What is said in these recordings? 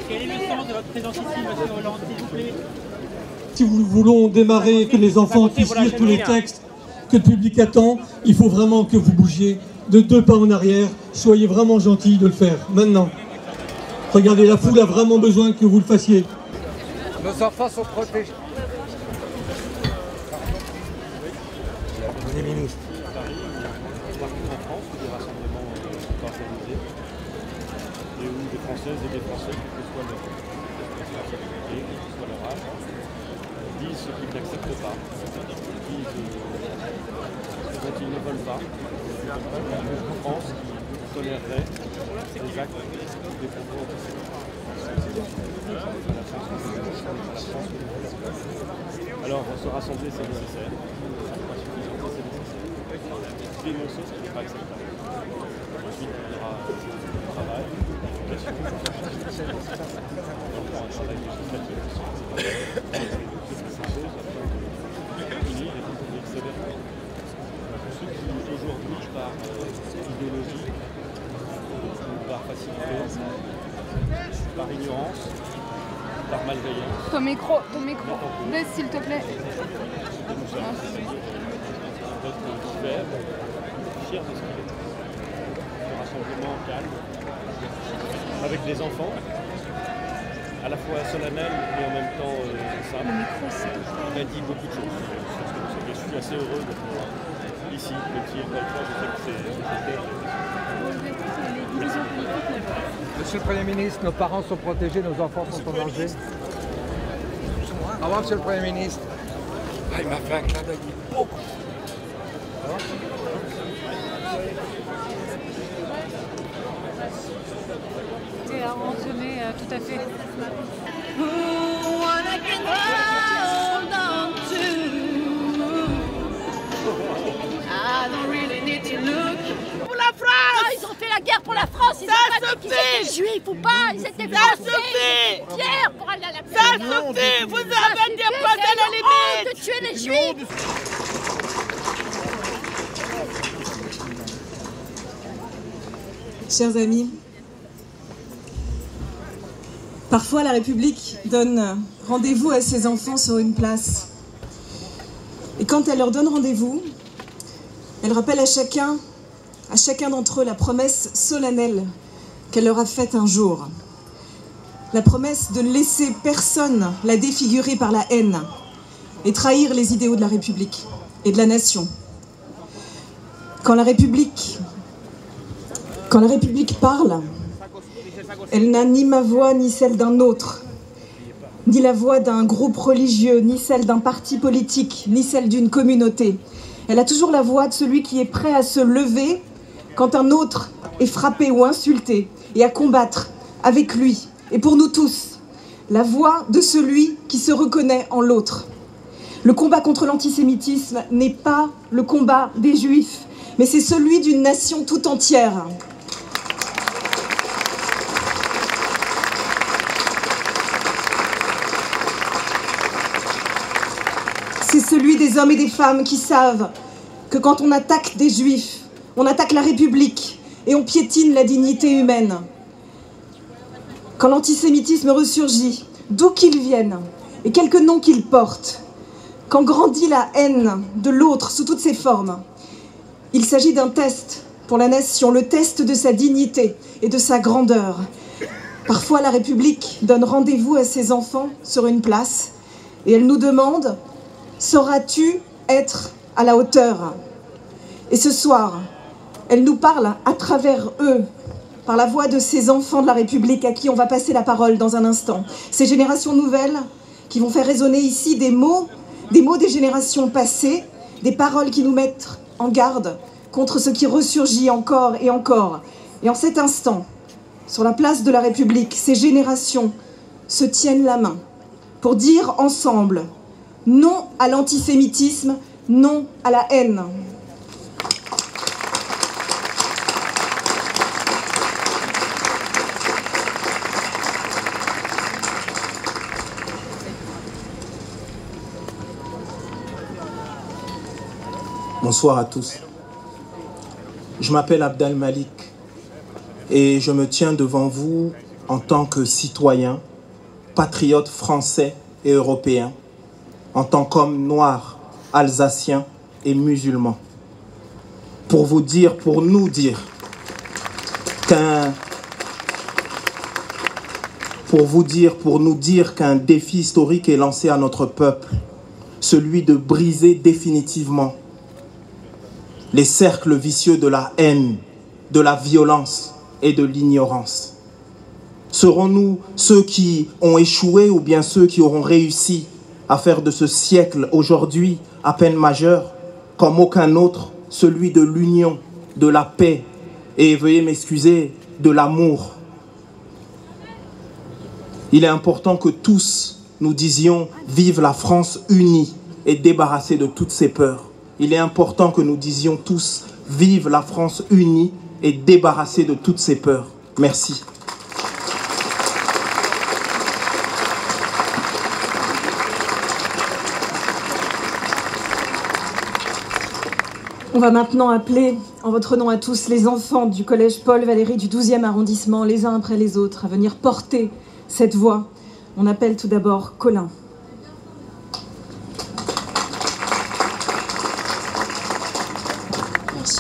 Quel est le sens de votre présence ici, monsieur Hollande, s'il vous plaît? Si nous voulons démarrer, que les enfants puissent lire tous les textes que le public attend, il faut vraiment que vous bougiez de 2 pas en arrière. Soyez vraiment gentils de le faire, maintenant. Regardez, la foule a vraiment besoin que vous le fassiez. Nos enfants sont protégés. Les ministres. Partout en France, où des rassemblements sont organisés, et où des Françaises et des Français, quel que soit leur nationalité, quel que soit leur âge, disent ce qu'ils n'acceptent pas, disent ce dont ils ne veulent pas. Je pense qu'ils toléreraient des actes, des propos antisémites. Alors, se rassembler, c'est nécessaire. Dénoncer ce qui n'est pas acceptable. Ensuite, il y aura du travail, l'éducation, un travail législatif. Ces choses afin de punir et de punir sévèrement ceux qui, aujourd'hui, par idéologie, ou par facilité, par ignorance, par malveillance. Ton micro, baisse s'il te plaît. Nous sommes divers, fiers de ce qu'il est. Un rassemblement calme, avec les enfants, à la fois solennel et en même temps simple. On a dit beaucoup de choses. Je suis assez heureux d'être ici, même si encore une fois, je sais que c'est... Monsieur le Premier ministre, nos parents sont protégés, nos enfants sont en danger. Au revoir, Monsieur le Premier ministre. Ah, il m'a fait un clin d'œil. C'est arranger, tout à fait. Pour la France! Ah, ils ont fait la guerre pour la France, ils ont pas dit qu'ils étaient juifs ou pas, ils étaient français. Pierre, pour aller à la paix. Ça suffit! Vous avez dépassé la limite! De tuer les juifs! Chers amis, parfois la République donne rendez-vous à ses enfants sur une place. Et quand elle leur donne rendez-vous, elle rappelle à chacun d'entre eux la promesse solennelle qu'elle leur a faite un jour. La promesse de ne laisser personne la défigurer par la haine et trahir les idéaux de la République et de la nation. Quand la République parle, elle n'a ni ma voix ni celle d'un autre, ni la voix d'un groupe religieux, ni celle d'un parti politique, ni celle d'une communauté. Elle a toujours la voix de celui qui est prêt à se lever quand un autre est frappé ou insulté et à combattre avec lui et pour nous tous. La voix de celui qui se reconnaît en l'autre. Le combat contre l'antisémitisme n'est pas le combat des Juifs, mais c'est celui d'une nation tout entière. C'est celui des hommes et des femmes qui savent que quand on attaque des Juifs, on attaque la République et on piétine la dignité humaine. Quand l'antisémitisme ressurgit, d'où qu'il vienne et quelque nom qu'il porte, quand grandit la haine de l'autre sous toutes ses formes, il s'agit d'un test pour la nation, le test de sa dignité et de sa grandeur. Parfois, la République donne rendez-vous à ses enfants sur une place et elle nous demande « Sauras-tu être à la hauteur ?» Et ce soir, elle nous parle à travers eux, par la voix de ces enfants de la République à qui on va passer la parole dans un instant. Ces générations nouvelles qui vont faire résonner ici des mots des générations passées, des paroles qui nous mettent en garde contre ce qui ressurgit encore et encore. Et en cet instant, sur la place de la République, ces générations se tiennent la main pour dire ensemble non à l'antisémitisme, non à la haine. Bonsoir à tous. Je m'appelle Abdel Malik et je me tiens devant vous en tant que citoyen, patriote français et européen, en tant qu'homme noir, alsacien et musulman. Pour nous dire qu'un défi historique est lancé à notre peuple, celui de briser définitivement les cercles vicieux de la haine, de la violence et de l'ignorance. Serons-nous ceux qui ont échoué ou bien ceux qui auront réussi à faire de ce siècle aujourd'hui à peine majeur comme aucun autre, celui de l'union, de la paix et, veuillez m'excuser, de l'amour? Il est important que tous nous disions « Vive la France unie et débarrassée de toutes ses peurs ». Il est important que nous disions tous « Vive la France unie et débarrassée de toutes ses peurs ». Merci. On va maintenant appeler, en votre nom à tous, les enfants du collège Paul Valéry du 12e arrondissement, les uns après les autres, à venir porter cette voix. On appelle tout d'abord Colin. Merci.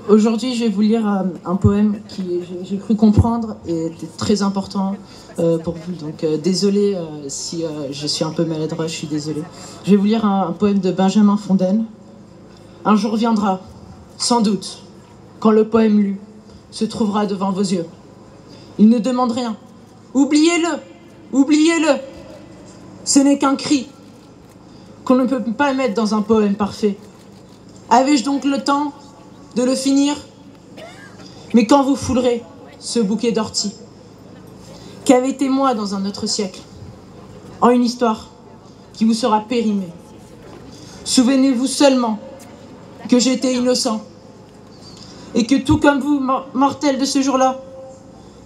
Aujourd'hui, je vais vous lire un poème qui, j'ai cru comprendre, était très important pour vous. Donc, désolé si je suis un peu maladroit, je suis désolée. Je vais vous lire un poème de Benjamin Fontaine. Un jour viendra, sans doute, quand le poème lu se trouvera devant vos yeux. Il ne demande rien. Oubliez-le, oubliez-le. Ce n'est qu'un cri qu'on ne peut pas mettre dans un poème parfait. Avais-je donc le temps de le finir? Mais quand vous foulerez ce bouquet d'orties, qu'avait été moi dans un autre siècle, en une histoire qui vous sera périmée. Souvenez-vous seulement que j'étais innocent et que tout comme vous, mortels de ce jour-là,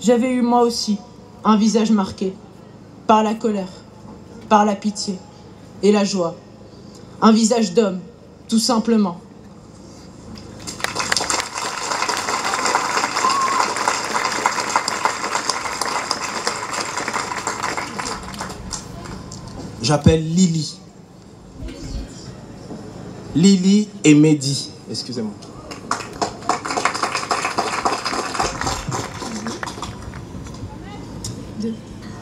j'avais eu moi aussi un visage marqué par la colère, par la pitié et la joie. Un visage d'homme, tout simplement. J'appelle Lily. Lily et Mehdi. Excusez-moi.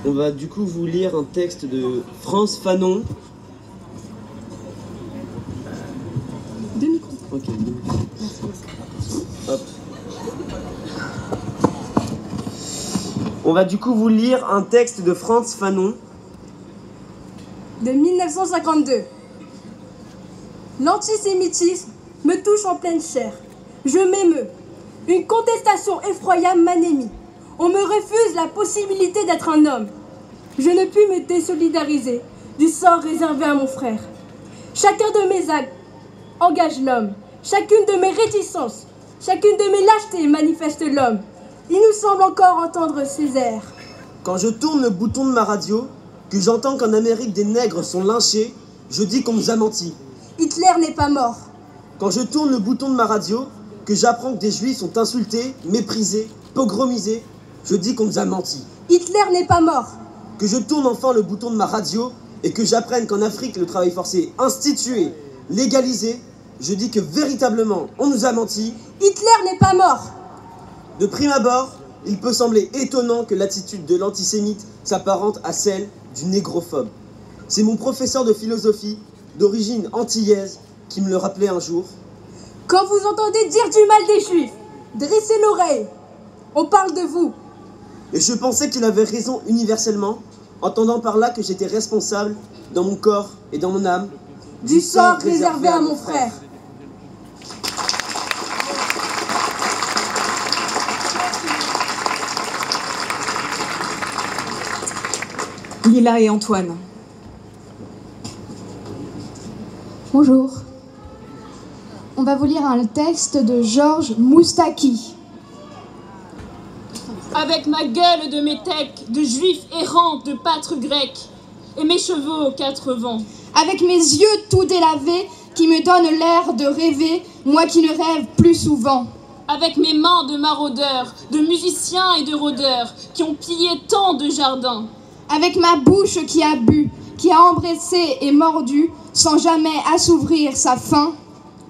On va du coup vous lire un texte de France Fanon. Deux micros. Ok. Hop. On va du coup vous lire un texte de France Fanon. De 1952. L'antisémitisme me touche en pleine chair. Je m'émeus. Une contestation effroyable m'anémie. On me refuse la possibilité d'être un homme. Je ne puis me désolidariser du sort réservé à mon frère. Chacun de mes actes engage l'homme. Chacune de mes réticences, chacune de mes lâchetés manifeste l'homme. Il nous semble encore entendre ces airs. Quand je tourne le bouton de ma radio, que j'entends qu'en Amérique des nègres sont lynchés, je dis qu'on nous a menti. Hitler n'est pas mort. Quand je tourne le bouton de ma radio, que j'apprends que des juifs sont insultés, méprisés, pogromisés, je dis qu'on nous a menti. Hitler n'est pas mort. Que je tourne enfin le bouton de ma radio et que j'apprenne qu'en Afrique le travail forcé est institué, légalisé, je dis que véritablement on nous a menti. Hitler n'est pas mort. De prime abord, il peut sembler étonnant que l'attitude de l'antisémite s'apparente à celle du négrophobe. C'est mon professeur de philosophie, d'origine antillaise, qui me le rappelait un jour. Quand vous entendez dire du mal des juifs, dressez l'oreille. On parle de vous. Et je pensais qu'il avait raison universellement, entendant par là que j'étais responsable, dans mon corps et dans mon âme, du sort réservé à mon frère. Lila et Antoine. Bonjour. On va vous lire un texte de Georges Moustaki. Avec ma gueule de métèque, de juif errant, de pâtre grec, et mes cheveux aux quatre vents. Avec mes yeux tout délavés, qui me donnent l'air de rêver, moi qui ne rêve plus souvent. avec mes mains de maraudeurs, de musiciens et de rôdeurs qui ont pillé tant de jardins. Avec ma bouche qui a bu, qui a embrassé et mordu, sans jamais assouvir sa faim.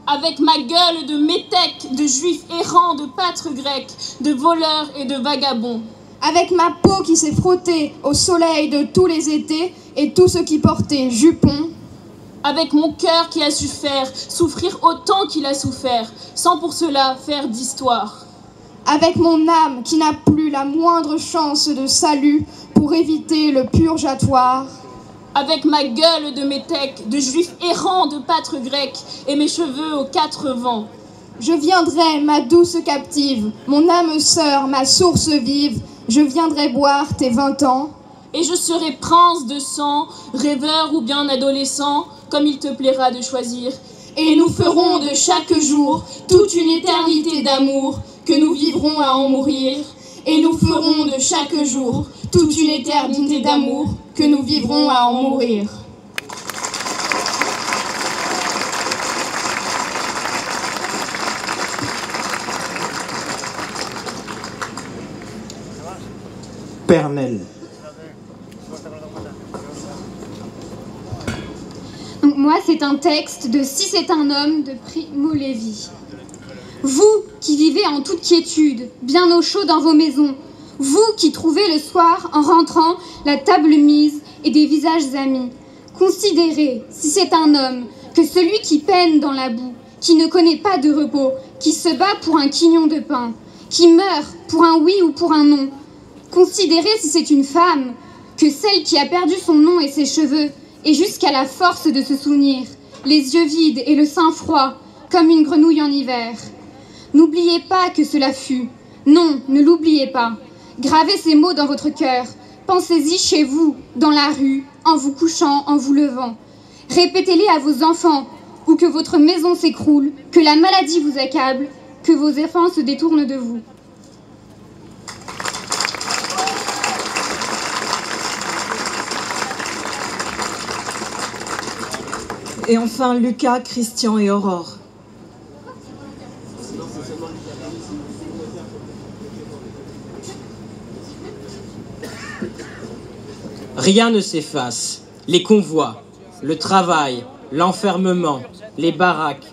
Avec ma gueule de métèques, de juifs errants, de pâtres grecs, de voleurs et de vagabonds. Avec ma peau qui s'est frottée au soleil de tous les étés et tout ce qui portait jupon. Avec mon cœur qui a su faire souffrir autant qu'il a souffert, sans pour cela faire d'histoire. Avec mon âme qui n'a plus la moindre chance de salut pour éviter le purgatoire. Avec ma gueule de métèque, de juifs errants, de pâtres grecs, et mes cheveux aux 4 vents. Je viendrai, ma douce captive, mon âme sœur, ma source vive, je viendrai boire tes 20 ans. Et je serai prince de sang, rêveur ou bien adolescent, comme il te plaira de choisir. Et nous ferons de chaque jour toute une éternité d'amour, que nous vivrons à en mourir. Et nous ferons de chaque jour toute une éternité d'amour, que nous vivrons à en mourir. Pernelle. Donc moi, c'est un texte de Si c'est un homme de Primo Levi. Vous qui vivez en toute quiétude, bien au chaud dans vos maisons, vous qui trouvez le soir, en rentrant, la table mise et des visages amis, considérez, si c'est un homme, que celui qui peine dans la boue, qui ne connaît pas de repos, qui se bat pour un quignon de pain, qui meurt pour un oui ou pour un non, considérez si c'est une femme, que celle qui a perdu son nom et ses cheveux, et jusqu'à la force de se souvenir, les yeux vides et le sein froid, comme une grenouille en hiver. N'oubliez pas que cela fut. Non, ne l'oubliez pas. Gravez ces mots dans votre cœur. Pensez-y chez vous, dans la rue, en vous couchant, en vous levant. Répétez-les à vos enfants, ou que votre maison s'écroule, que la maladie vous accable, que vos enfants se détournent de vous. Et enfin, Lucas, Christian et Aurore. Rien ne s'efface. Les convois, le travail, l'enfermement, les baraques,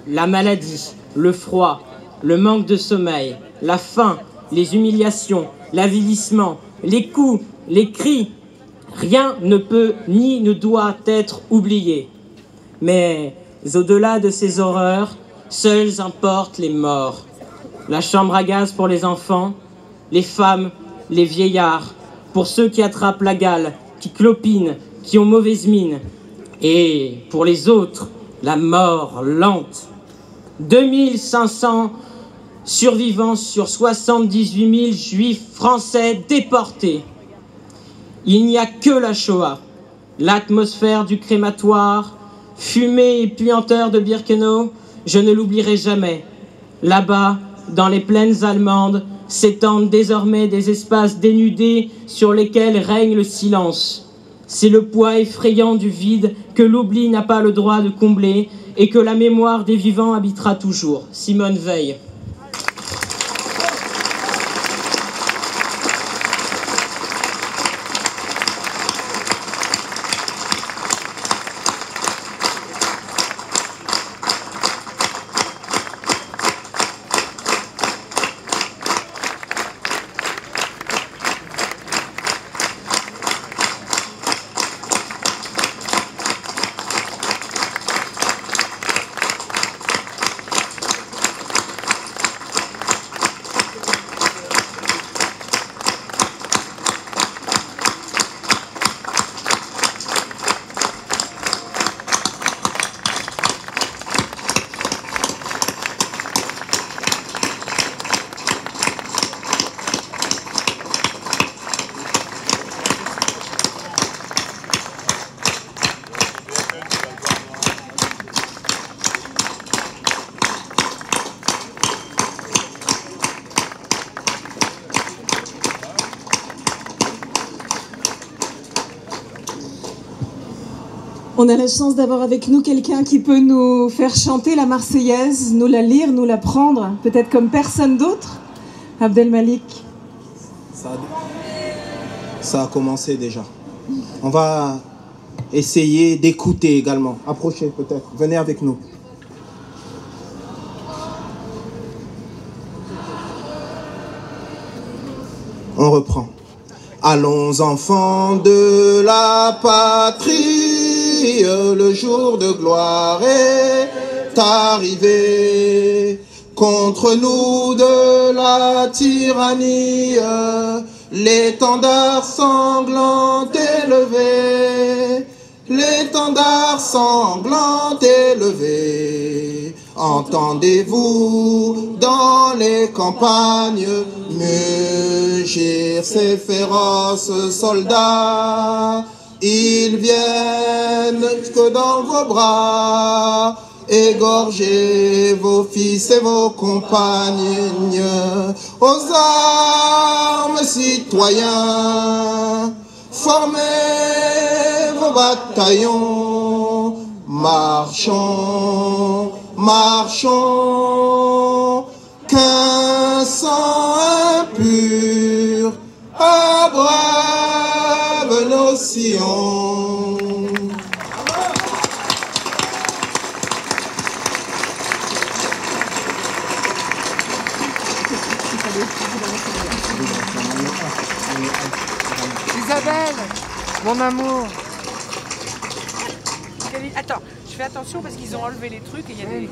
la maladie, le froid, le manque de sommeil, la faim, les humiliations, l'avilissement, les coups, les cris. Rien ne peut ni ne doit être oublié. Mais au-delà de ces horreurs, seuls importent les morts. La chambre à gaz pour les enfants, les femmes, les vieillards, pour ceux qui attrapent la gale, qui clopinent, qui ont mauvaise mine. Et pour les autres, la mort lente. 2500 survivants sur 78 000 juifs français déportés. Il n'y a que la Shoah, l'atmosphère du crématoire, fumée et puanteur de Birkenau, je ne l'oublierai jamais. Là-bas, dans les plaines allemandes, s'étendent désormais des espaces dénudés sur lesquels règne le silence. C'est le poids effrayant du vide que l'oubli n'a pas le droit de combler et que la mémoire des vivants habitera toujours. Simone Veil. On a la chance d'avoir avec nous quelqu'un qui peut nous faire chanter la Marseillaise, nous la lire, nous l'apprendre, peut-être comme personne d'autre. Abdelmalik. Ça a commencé déjà. On va essayer d'écouter également. Approchez peut-être, venez avec nous. On reprend. Allons enfants de la patrie, le jour de gloire est arrivé. Contre nous de la tyrannie, l'étendard sanglant élevé, l'étendard sanglant élevé. Entendez-vous dans les campagnes mugir ces féroces soldats? Ils viennent que dans vos bras, égorgez vos fils et vos compagnes. Aux armes, citoyens, formez vos bataillons. Marchons, marchons, qu'un sang impur abreuve nos sillons. Isabelle, mon amour. Attends, je fais attention parce qu'ils ont enlevé les trucs et il y a des...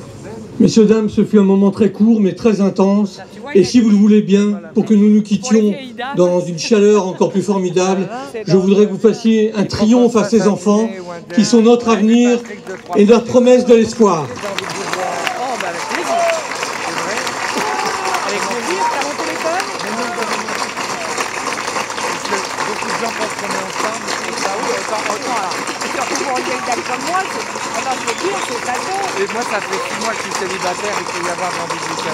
Messieurs, dames, ce fut un moment très court mais très intense. Et si vous le voulez bien, pour que nous nous quittions dans une chaleur encore plus formidable, je voudrais que vous fassiez un triomphe à ces enfants qui sont notre avenir et notre promesse de l'espoir. Avec plaisir, t'as mon téléphone? Beaucoup de gens pensent qu'on est ensemble. Bah oui, autant alors. Surtout pour une vieille dame comme moi, attends, je veux dire, c'est pas bon. Et moi, ça fait 6 mois que je suis célibataire, il peut y avoir de l'ambiguïté.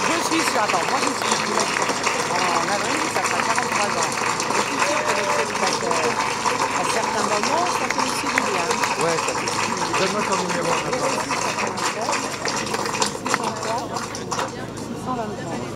Je suis sûr, attends, moi je suis en avril, ça fera 43 ans. Je suis sûr que les célibataires, à certains moments, ça fait aussi du bien. Ouais, ça fait. Donne-moi ton numéro.